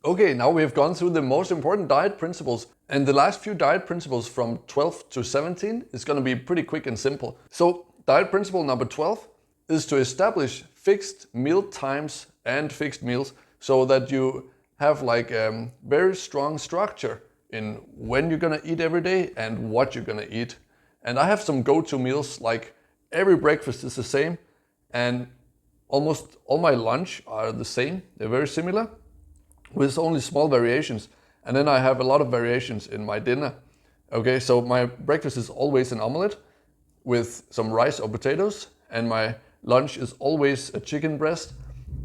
Okay, now we have gone through the most important diet principles, and the last few diet principles from 12 to 17 is going to be pretty quick and simple. So diet principle number 12 is to establish fixed meal times and fixed meals so that you have like a very strong structure in when you're going to eat every day and what you're going to eat. And I have some go-to meals, like every breakfast is the same and almost all my lunch are the same. They're very similar with only small variations. And then I have a lot of variations in my dinner. Okay, so my breakfast is always an omelette with some rice or potatoes, and my lunch is always a chicken breast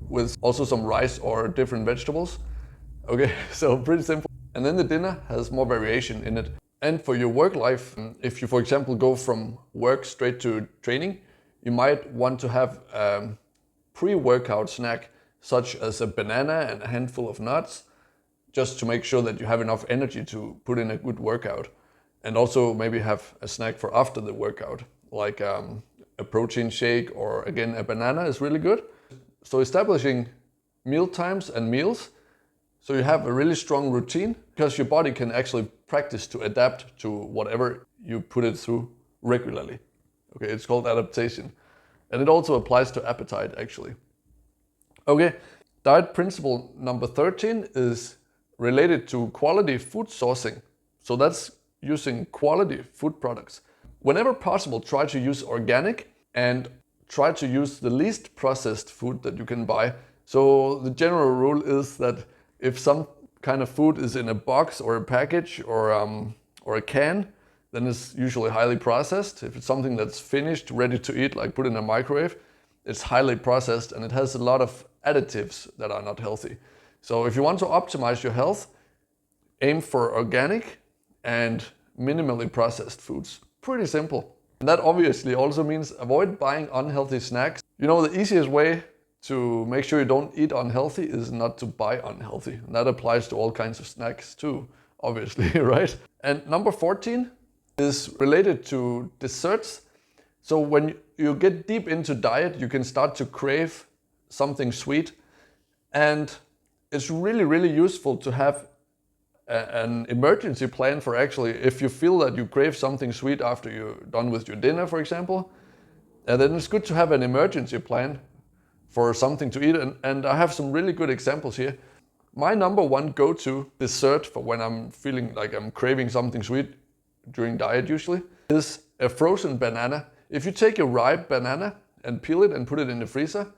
with also some rice or different vegetables. Okay, so pretty simple. And then the dinner has more variation in it. And for your work life, if you, for example, go from work straight to training, you might want to have a pre-workout snack, such as a banana and a handful of nuts, just to make sure that you have enough energy to put in a good workout. And also maybe have a snack for after the workout, like a protein shake, or again, a banana is really good. So establishing meal times and meals, so you have a really strong routine, because your body can actually practice to adapt to whatever you put it through regularly. Okay, it's called adaptation. And it also applies to appetite, actually. Okay, diet principle number 13 is related to quality food sourcing. So that's using quality food products. Whenever possible, try to use organic and try to use the least processed food that you can buy. So the general rule is that if some kind of food is in a box or a package or a can, then it's usually highly processed. If it's something that's finished, ready to eat, like put in a microwave, it's highly processed and it has a lot of additives that are not healthy. So if you want to optimize your health, aim for organic and minimally processed foods. Pretty simple. And that obviously also means avoid buying unhealthy snacks. You know, the easiest way to make sure you don't eat unhealthy is not to buy unhealthy. And that applies to all kinds of snacks too, obviously, right? And number 14 is related to desserts. So when you get deep into diet, you can start to crave something sweet. And it's really, really useful to have an emergency plan for actually, if you feel that you crave something sweet after you're done with your dinner, for example, then it's good to have an emergency plan for something to eat. And I have some really good examples here. My number one go-to dessert for when I'm feeling like I'm craving something sweet during diet usually is a frozen banana. If you take a ripe banana and peel it and put it in the freezer,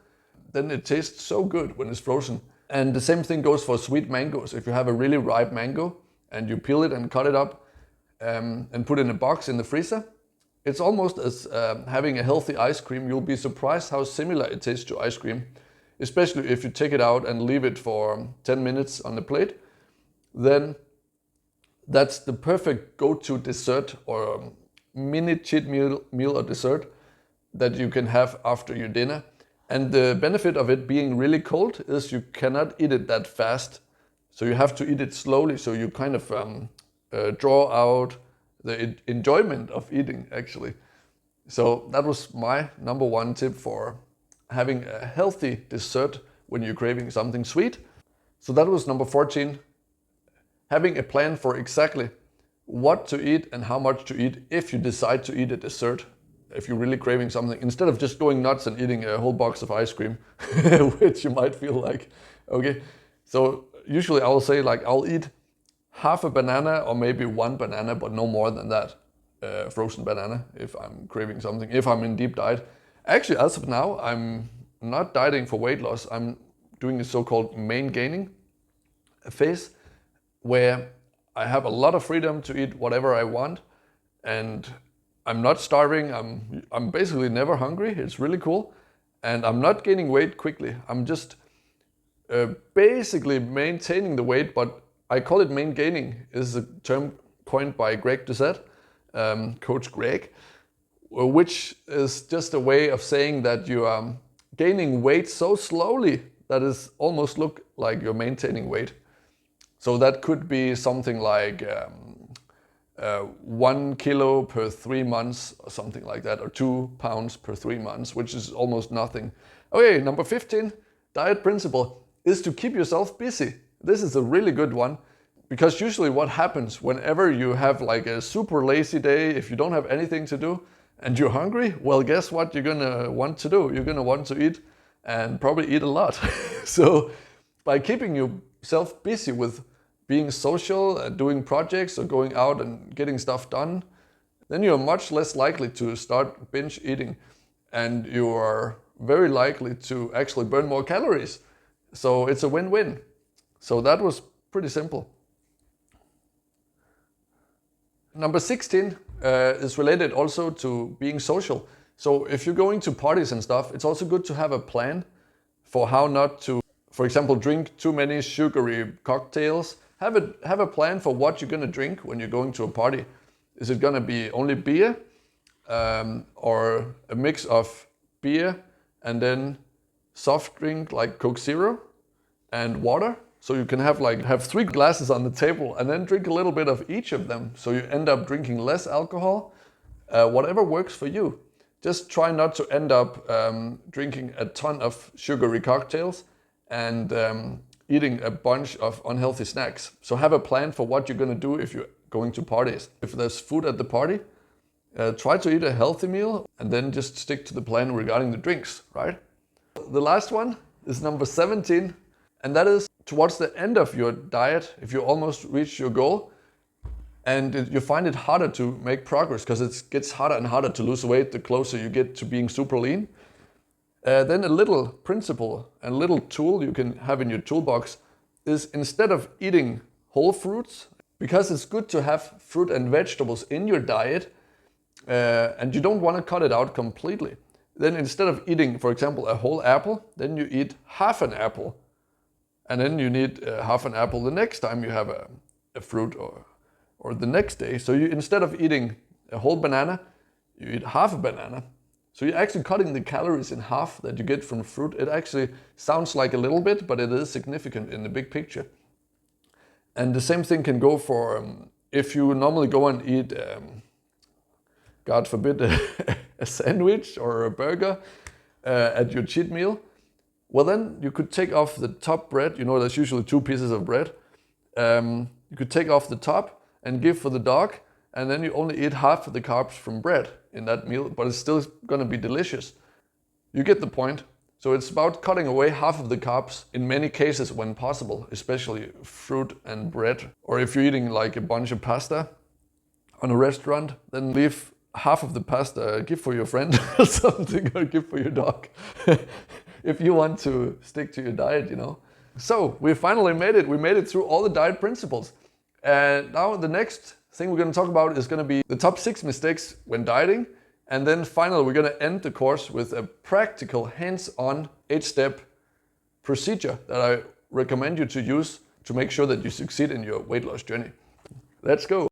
then it tastes so good when it's frozen. And the same thing goes for sweet mangoes. If you have a really ripe mango and you peel it and cut it up and put it in a box in the freezer, it's almost as having a healthy ice cream. You'll be surprised how similar it tastes to ice cream, especially if you take it out and leave it for 10 minutes on the plate. Then that's the perfect go-to dessert or mini cheat meal or dessert that you can have after your dinner. And the benefit of it being really cold is you cannot eat it that fast. So you have to eat it slowly, so you kind of draw out the enjoyment of eating, actually. So that was my number one tip for having a healthy dessert when you're craving something sweet. So that was number 14. Having a plan for exactly what to eat and how much to eat if you decide to eat a dessert. If you're really craving something, instead of just going nuts and eating a whole box of ice cream, which you might feel like. Okay, so usually I will say, like, I'll eat half a banana or maybe one banana, but no more than that, frozen banana, if I'm craving something, if I'm in deep diet. Actually, as of now, I'm not dieting for weight loss. I'm doing a so-called main gaining phase, where I have a lot of freedom to eat whatever I want, and I'm not starving. I'm basically never hungry. It's really cool. And I'm not gaining weight quickly. I'm just basically maintaining the weight, but I call it main gaining. Is a term coined by Greg Doucette, Coach Greg, which is just a way of saying that you are gaining weight so slowly that it almost look like you're maintaining weight. So that could be something like 1 kilo per 3 months or something like that, or 2 pounds per 3 months, which is almost nothing. Okay, number 15, diet principle is to keep yourself busy. This is a really good one, because usually what happens whenever you have like a super lazy day, if you don't have anything to do and you're hungry, well, guess what you're gonna want to do? You're gonna want to eat, and probably eat a lot. So by keeping yourself busy with being social, doing projects or going out and getting stuff done, then you're much less likely to start binge eating, and you are very likely to actually burn more calories. So it's a win-win. So that was pretty simple. Number 16 is related also to being social. So if you're going to parties and stuff, it's also good to have a plan for how not to, for example, drink too many sugary cocktails. Have a plan for what you're gonna drink when you're going to a party. Is it gonna be only beer, or a mix of beer and then soft drink like Coke Zero and water? So you can have 3 glasses on the table and then drink a little bit of each of them. So you end up drinking less alcohol. Whatever works for you. Just try not to end up drinking a ton of sugary cocktails and eating a bunch of unhealthy snacks. So have a plan for what you're gonna do if you're going to parties. If there's food at the party, try to eat a healthy meal and then just stick to the plan regarding the drinks, right? The last one is number 17, and that is towards the end of your diet, if you almost reach your goal and you find it harder to make progress because it gets harder and harder to lose weight the closer you get to being super lean, then a little principle and a little tool you can have in your toolbox is, instead of eating whole fruits, because it's good to have fruit and vegetables in your diet, and you don't want to cut it out completely, then instead of eating, for example, a whole apple, then you eat half an apple. And then you need half an apple the next time you have a fruit, or the next day. So you, instead of eating a whole banana, you eat half a banana. So you're actually cutting the calories in half that you get from fruit. It actually sounds like a little bit, but it is significant in the big picture. And the same thing can go for if you normally go and eat, God forbid, a sandwich or a burger at your cheat meal. Well, then you could take off the top bread. You know, there's usually 2 pieces of bread. You could take off the top and give for the dog, and then you only eat half of the carbs from bread in that meal, but it's still gonna be delicious. You get the point. So it's about cutting away half of the carbs in many cases when possible, especially fruit and bread. Or if you're eating like a bunch of pasta on a restaurant, then leave half of the pasta, give for your friend or something, or give for your dog. If you want to stick to your diet, you know. So we finally made it. We made it through all the diet principles. And now the next thing we're going to talk about is going to be the top 6 mistakes when dieting. And then finally, we're going to end the course with a practical, hands-on 8-step procedure that I recommend you to use to make sure that you succeed in your weight loss journey. Let's go.